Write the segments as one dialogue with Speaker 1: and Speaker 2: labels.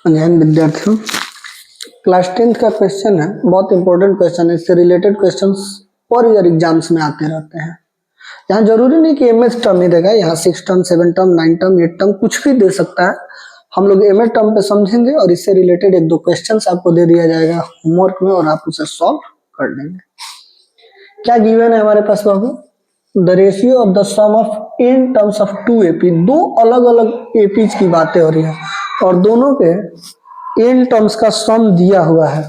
Speaker 1: अध्ययन विद्यार्थियों, class 10th का क्वेश्चन है, बहुत इंपॉर्टेंट क्वेश्चन है। इससे related questions per year exams में आते रहते हैं। यहाँ जरूरी नहीं कि एमएथ टर्म ही देगा, यहाँ 6 टर्म 7 टर्म 9 टर्म 8 टर्म कुछ भी दे सकता है। हम लोग एमएथ टर्म पे समझेंगे और इससे रिलेटेड एक दो क्वेश्चंस आपको दे दिया जाएगा होमवर्क में और आप उसे सॉल्व कर लेंगे। क्या गिवन है हमारे पास बाबू? The ratio of the sum of n terms of 2 AP. दो अलग अलग एपीज की बातें हो रही है और दोनों के इन टर्म्स का सम दिया हुआ है।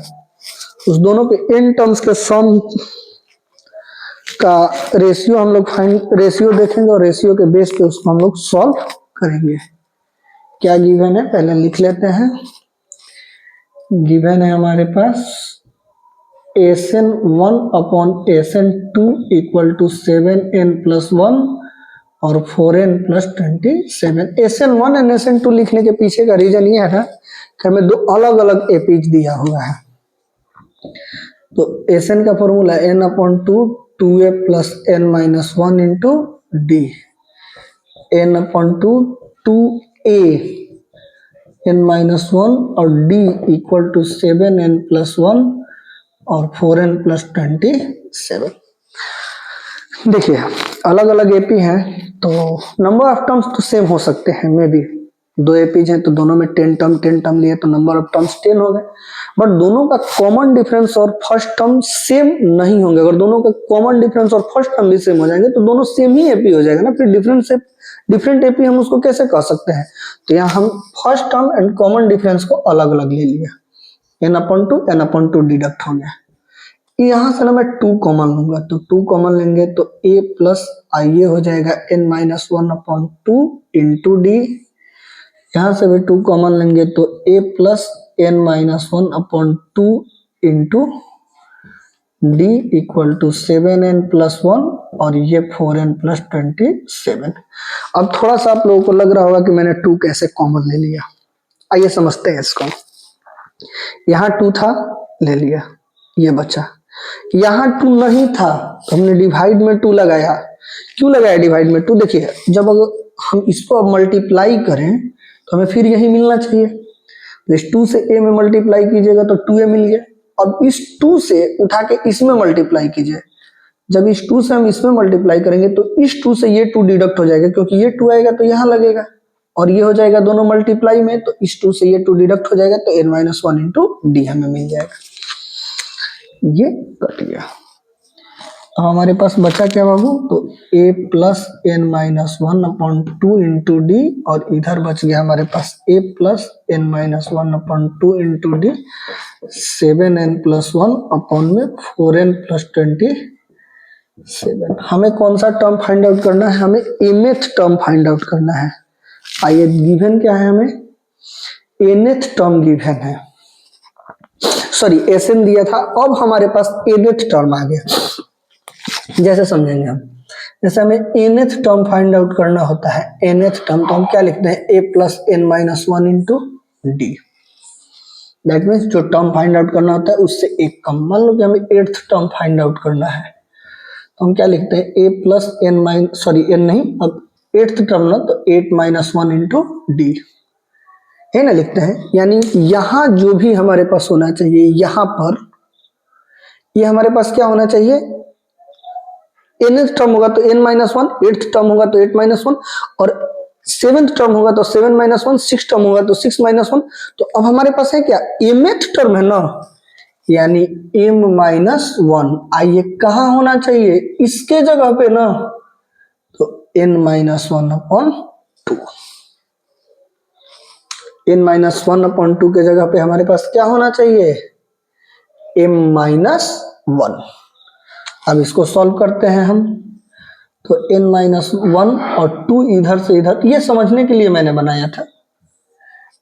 Speaker 1: उस दोनों के इन टर्म्स के सम का रेशियो हम लोग रेशियो देखेंगे और रेशियो के बेस पे उसको हम लोग सॉल्व करेंगे। क्या गिवन है पहले लिख लेते हैं। गिवन है हमारे पास Sn1 upon Sn2 equal to 7n+1 और 4n + 27। Sn1 और Sn2 लिखने के पीछे का रीजन ये है ना कि हमें दो अलग अलग एपीज दिया हुआ है। तो Sn का formula n/2 2a + n-1 into D, n/2 2a n-1 और d इक्वल टू 7n+1 और 4n + 27। देखिए अलग अलग एपी हैं तो नंबर ऑफ टर्म्स तो सेम हो सकते हैं। मे बी दो एपीज हैं तो दोनों में 10 टर्म लिए तो नंबर ऑफ टर्म्स 10 हो गए, बट दोनों का कॉमन डिफरेंस और फर्स्ट टर्म सेम नहीं होंगे। अगर दोनों का कॉमन डिफरेंस और फर्स्ट टर्म भी सेम हो जाएंगे तो दोनों सेम ही एपी हो जाएगा ना। फिर डिफरेंट एपी हम उसको कैसे कह सकते हैं? तो यहाँ हम first term and common difference को अलग अलग ले लिया, n/2 डिडक्ट हो गया। यहां से ना मैं 2 कॉमन लूंगा तो 2 कॉमन लेंगे तो a + ia हो जाएगा n-1/2 इंटू डी। यहां से भी 2 कॉमन लेंगे तो a + n-1/2 into d equal to 7n+1 और ये 4n + 27। अब थोड़ा सा आप लोगों को लग रहा होगा कि मैंने 2 कैसे कॉमन ले लिया। आइए समझते हैं इसको। यहाँ 2 था, ले लिया, ये बचा। यहाँ 2 नहीं था तो हमने डिवाइड में 2 लगाया। क्यों लगाया डिवाइड में 2? देखिए जब अगर हम इसको अब मल्टीप्लाई करें तो हमें फिर यही मिलना चाहिए। तो इस 2 से a में मल्टीप्लाई कीजिएगा तो 2a मिल गया। अब इस 2 से उठा के इसमें मल्टीप्लाई कीजिए। जब इस 2 से हम इसमें मल्टीप्लाई करेंगे तो इस 2 से ये 2 डिडक्ट हो जाएगा, क्योंकि ये 2 आएगा तो यहाँ लगेगा और ये हो जाएगा दोनों मल्टीप्लाई में, तो इस 2 से ये 2 डिडक्ट हो जाएगा तो n-1 इंटू डी हमें मिल जाएगा। ये कट गया। अब हमारे पास बचा क्या बाबू? तो a + n-1/2 इंटू डी और इधर बच गया हमारे पास a + n-1/2 into D 7n+1 upon में 4n + 27। हमें कौन सा टर्म फाइंड आउट करना है? हमें mth टर्म फाइंड आउट करना है। आइए गिवन क्या है? हमें nth टर्म गिवन है, सॉरी Sn दिया था। अब हमारे पास nth टर्म आ गया। जैसे समझेंगे हम, जैसे हमें nth टर्म फाइंड आउट करना होता है, nth टर्म, तो हम क्या लिखते हैं? a + n-1 into D. That means जो टर्म फाइंड आउट करना होता है उससे एक कम। मान लो कि हमें 8th टर्म फाइंड आउट करना है तो हम क्या लिखते हैं? a + n नहीं, अब 8th टर्म ना, तो 8-1 इंटू डी है ना, लिखते हैं। यानी यहाँ जो भी हमारे पास होना चाहिए, यहाँ पर ये हमारे पास क्या होना चाहिए? nth टर्म होगा तो n-1, 8th टर्म होगा तो 8-1 और 7th टर्म होगा तो 7-1, 6th टर्म होगा तो 6-1। तो अब हमारे पास है क्या? mth टर्म है ना, यानी m-1। आइए कहाँ होना चाहिए? इसके जगह पे ना, तो n-1/2। n-1/2 के जगह पे हमारे पास क्या होना चाहिए? m-1। अब इसको सॉल्व करते हैं हम, तो n-1 और 2 इधर से इधर, ये समझने के लिए मैंने बनाया था।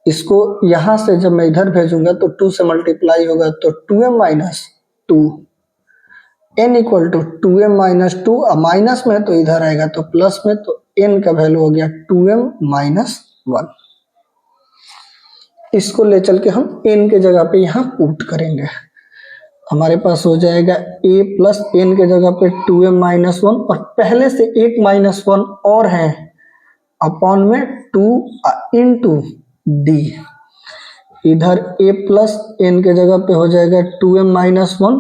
Speaker 1: इसको यहां से जब मैं इधर भेजूंगा तो 2 से मल्टीप्लाई होगा तो 2m-2, n equal to 2m-2। Minus में तो इधर आएगा तो प्लस में, तो n का वैल्यू हो गया 2m-1। इसको ले चल के हम n के जगह पे यहाँ पुट करेंगे। हमारे पास हो जाएगा a + n के जगह पे 2m-1 और पहले से एक -1 और है अपॉन में 2 इंटू डी। इधर a प्लस n के जगह पे हो जाएगा 2m माइनस 1,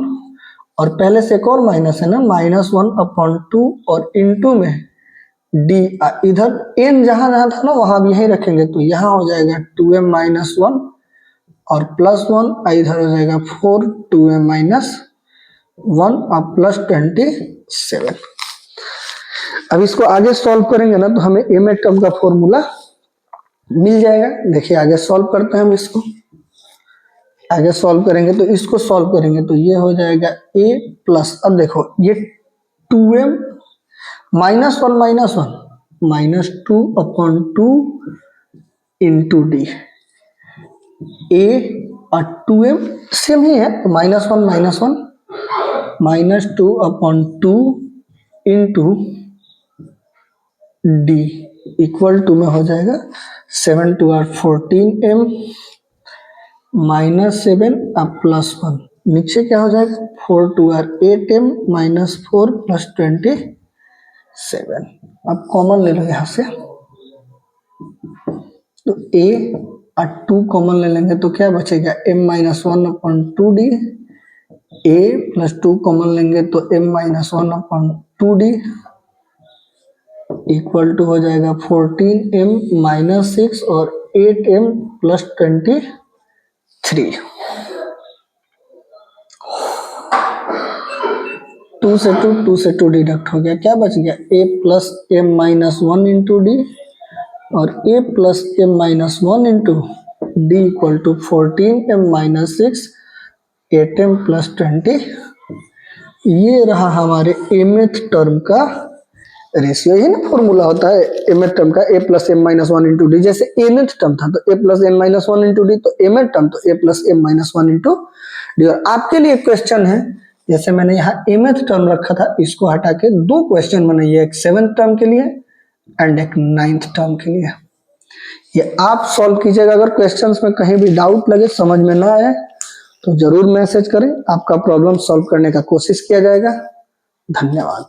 Speaker 1: और पहले से एक और माइनस है ना, -1/2 और इनटू में d, इधर n जहां जहां था ना वहां भी यही रखेंगे, तो यहाँ हो जाएगा 2m माइनस 1 और प्लस 1, इधर हो जाएगा 4 2m माइनस 1 और प्लस 27। अब इसको आगे सॉल्व करेंगे ना तो हमें m टर्म का फॉर्मूला मिल जाएगा। देखिए आगे सॉल्व करते हैं हम इसको, आगे सॉल्व करेंगे तो इसको सॉल्व करेंगे तो ये हो जाएगा a प्लस, अब देखो ये 2m minus 1 -2/2 into D, a और 2m सेम ही है, तो -1 -2/2 इंटू डी इक्वल टू में हो जाएगा 7 2 और 14m -7 अब प्लस 1, नीचे क्या हो जाएगा 4 2 और 8m -4 प्लस 27। अब कॉमन ले लो यहाँ से, तो a और 2 कॉमन ले लेंगे तो क्या बचेगा m -1/2d, a plus 2 common लेंगे तो m -1/2d इक्वल टू हो जाएगा 14m -6 और 8m प्लस 23। 2 से 2 डिडक्ट हो गया, क्या बच गया a plus m minus 1 into d और a plus m minus 1 into d equal to 14m -6 8m plus 20। ये रहा हमारे mth टर्म का रेशियो, ही ना फॉर्मूला होता है mth टर्म का, a plus m minus 1 into d. जैसे nth टर्म था तो a plus n minus 1 into d, तो mth टर्म तो a plus m minus 1 into d. और आपके लिए क्वेश्चन है, जैसे मैंने यहाँ mth टर्म रखा था, इसको हटा के 2 क्वेश्चन बनाइए, एक 7th टर्म के लिए एंड एक 9th टर्म के लिए। ये आप सॉल्व कीजिएगा। अगर क्वेश्चंस में कहीं भी डाउट लगे, समझ में ना आए तो जरूर मैसेज करें, आपका प्रॉब्लम सॉल्व करने का कोशिश किया जाएगा। धन्यवाद।